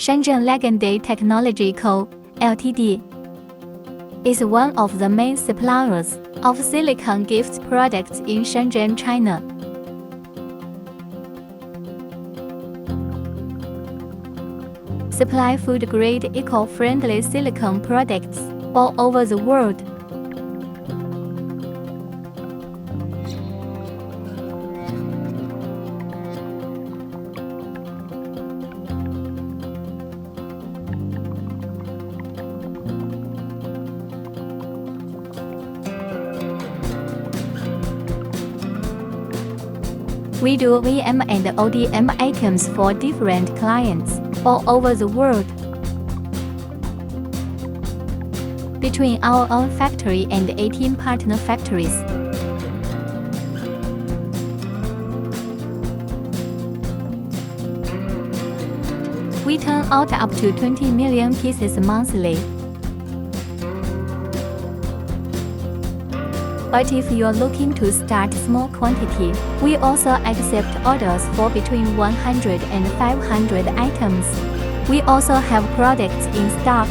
Shenzhen LegenDay Technology Co., Ltd. is one of the main suppliers of silicone gift products in Shenzhen, China. Supply food-grade eco-friendly silicone products all over the world. We do VM and ODM items for different clients all over the world. Between our own factory and 18 partner factories. We turn out up to 20 million pieces monthly. But if you're looking to start small quantity, we also accept orders for between 100 and 500 items. We also have products in stock.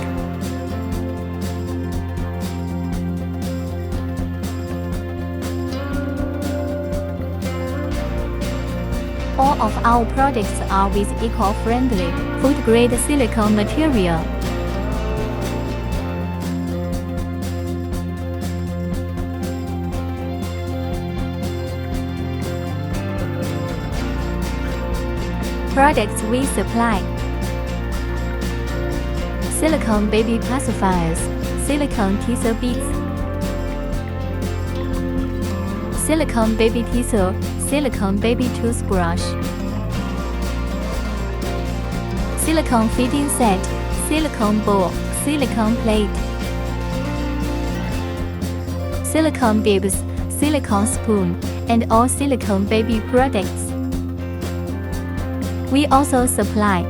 All of our products are with eco-friendly, food-grade silicone material. Products we supply: Silicone baby pacifiers, silicone tissue beads, silicone baby tissue, silicone baby toothbrush, silicone feeding set, silicone bowl, silicone plate, silicone bibs, silicone spoon, and all silicone baby products. We also supply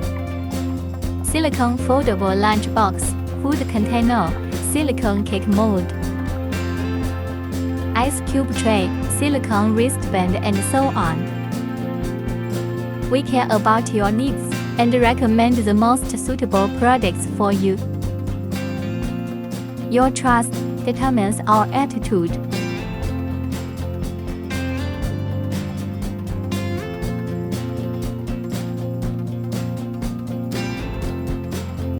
silicone foldable lunchbox, food container, silicone cake mold, ice cube tray, silicone wristband, and so on. We care about your needs and recommend the most suitable products for you. Your trust determines our attitude.